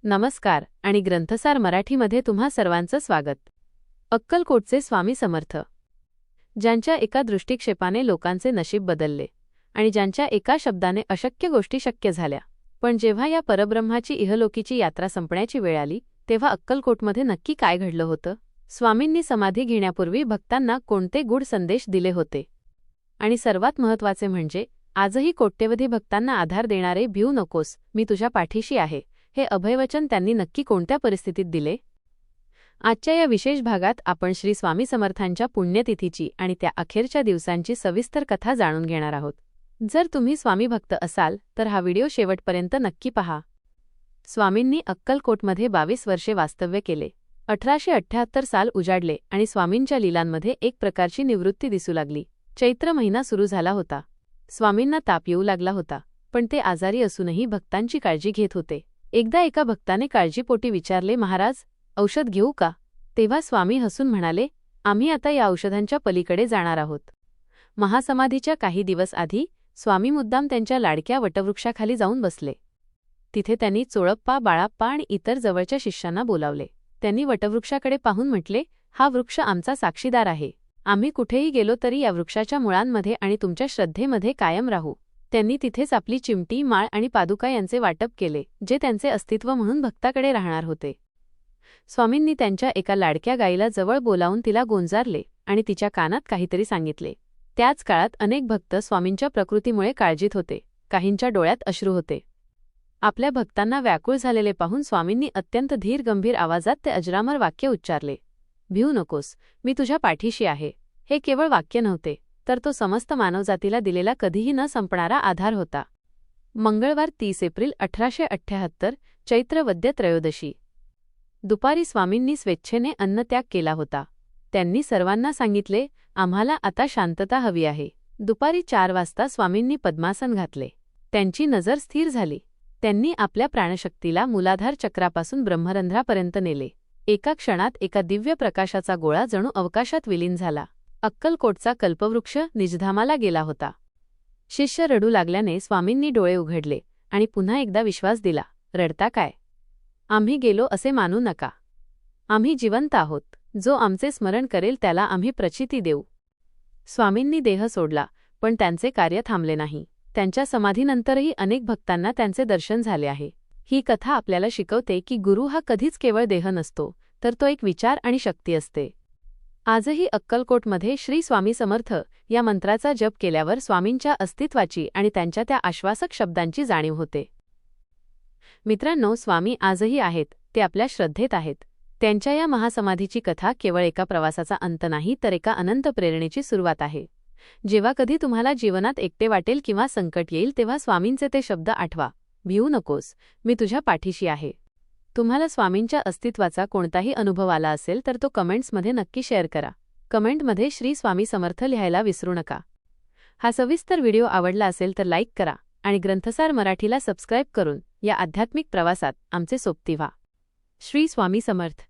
नमस्कार आणि ग्रंथसार मराठीमध्ये तुम्हा सर्वांचं स्वागत। अक्कलकोटचे स्वामी समर्थ, ज्यांच्या एका दृष्टिक्षेपाने लोकांचे नशीब बदलले आणि ज्यांच्या एका शब्दाने अशक्य गोष्टी शक्य झाल्या, पण जेव्हा या परब्रह्माची इहलोकीची यात्रा संपण्याची वेळ आली तेव्हा अक्कलकोटमध्ये नक्की काय घडलं होतं? स्वामींनी समाधी घेण्यापूर्वी भक्तांना कोणते गूढ संदेश दिले होते? आणि सर्वात महत्त्वाचे म्हणजे आजही कोट्यवधी भक्तांना आधार देणारे भिऊ नकोस, मी तुझ्या पाठीशी आहे, हे अभयवचन त्यांनी नक्की कोणत्या परिस्थितीत दिले? आजच्या या विशेष भागात आपण श्री स्वामी समर्थांच्या पुण्यतिथीची आणि त्या अखेरच्या दिवसांची सविस्तर कथा जाणून घेणार आहोत। जर तुम्ही स्वामी भक्त असाल तर हा व्हिडिओ शेवटपर्यंत नक्की पहा। स्वामींनी अक्कलकोटमध्ये 22 वर्षे वास्तव्य केले। 1878 साल उजाडले आणि स्वामींच्या लीलांमध्ये एक प्रकारची निवृत्ती दिसू लागली। चैत्र महिना सुरू झाला होता। स्वामींना ताप येऊ लागला होता, पण ते आजारी असूनही भक्तांची काळजी घेत होते। एकदा एका भक्ताने काळजीपोटी विचारले, महाराज, औषध घेऊ का? तेव्हा स्वामी हसून म्हणाले, आम्ही आता या औषधांच्या पलीकडे जाणार आहोत। महासमाधीच्या काही दिवस आधी स्वामी मुद्दाम त्यांच्या लाडक्या वटवृक्षाखाली जाऊन बसले। तिथे त्यांनी चोळप्पा, बाळाप्पा आणि इतर जवळच्या शिष्यांना बोलावले। त्यांनी वटवृक्षाकडे पाहून म्हटले, हा वृक्ष आमचा साक्षीदार आहे। आम्ही कुठेही गेलो तरी या वृक्षाच्या मुळांमध्ये आणि तुमच्या श्रद्धेमध्ये कायम राहू। त्यांनी तिथेच आपली चिमटी, माळ आणि पादुका यांचे वाटप केले, जे त्यांचे अस्तित्व म्हणून भक्ताकडे राहणार होते। स्वामींनी त्यांच्या एका लाडक्या गाईला जवळ बोलावून तिला गोंजारले आणि तिच्या कानात काहीतरी सांगितले। त्याच काळात अनेक भक्त स्वामींच्या प्रकृतीमुळे काळजीत होते। काहींच्या डोळ्यात अश्रू होते। आपल्या भक्तांना व्याकुळ झालेले पाहून स्वामींनी अत्यंत धीर गंभीर आवाजात ते अजरामर वाक्य उच्चारले, भिऊ नकोस, मी तुझ्या पाठीशी आहे। हे केवळ वाक्य नव्हते, तर तो समस्त मानवजातीला दिलेला कधीही न संपणारा आधार होता। मंगळवार 30 एप्रिल 1878, चैत्र वद्य त्रयोदशी। दुपारी स्वामींनी स्वेच्छेने अन्नत्याग केला होता। त्यांनी सर्वांना सांगितले, आम्हाला आता शांतता हवी आहे। दुपारी 4 वाजता स्वामींनी पद्मासन घातले। त्यांची नजर स्थिर झाली। त्यांनी आपल्या प्राणशक्तीला मूलाधार चक्रापासून ब्रह्मरंध्रापर्यंत नेले। एका क्षणात एका दिव्य प्रकाशाचा गोळा जणू अवकाशात विलीन झाला। अक्कलकोटचा कल्पवृक्ष निजधामाला गेला होता। शिष्य रडू लागल्याने स्वामींनी डोळे उघडले आणि पुन्हा एकदा विश्वास दिला, रडता काय? आम्ही गेलो असे मानू नका। आम्ही जिवंत आहोत। जो आमचे स्मरण करेल त्याला आम्ही प्रचिती देऊ। स्वामींनी देह सोडला, पण त्यांचे कार्य थांबले नाही। त्यांच्या समाधीनंतरही अनेक भक्तांना त्यांचे दर्शन झाले आहे। ही कथा आपल्याला शिकवते की गुरु हा कधीच केवळ देह नसतो, तर तो एक विचार आणि शक्ती असते। आजही अक्कलकोटमध्ये श्री स्वामी समर्थ या मंत्राचा जप केल्यावर स्वामींच्या अस्तित्वाची आणि त्यांच्या त्या आश्वासक शब्दांची जाणीव होते। मित्रांनो, स्वामी आजही आहेत, ते आपल्या श्रद्धेत आहेत। त्यांच्या या महासमाधीची कथा केवळ एका प्रवासाचा अंत नाही, तर एका अनंत प्रेरणेची सुरुवात आहे। जेव्हा कधी तुम्हाला जीवनात एकटे वाटेल किंवा संकट येईल तेव्हा स्वामींचे ते शब्द आठवा, भिऊ नकोस, मी तुझ्या पाठीशी आहे। तुम्हाला स्वामींच्या अस्तित्वाचा कोणताही अनुभव आला असेल तर तो कमेंट्समध्ये नक्की शेअर करा। कमेंटमध्ये श्री स्वामी समर्थ लिहायला विसरू नका। हा सविस्तर व्हिडिओ आवडला असेल तर लाईक करा आणि ग्रंथसार मराठीला सबस्क्राईब करून या आध्यात्मिक प्रवासात आमचे सोबती व्हा। श्री स्वामी समर्थ।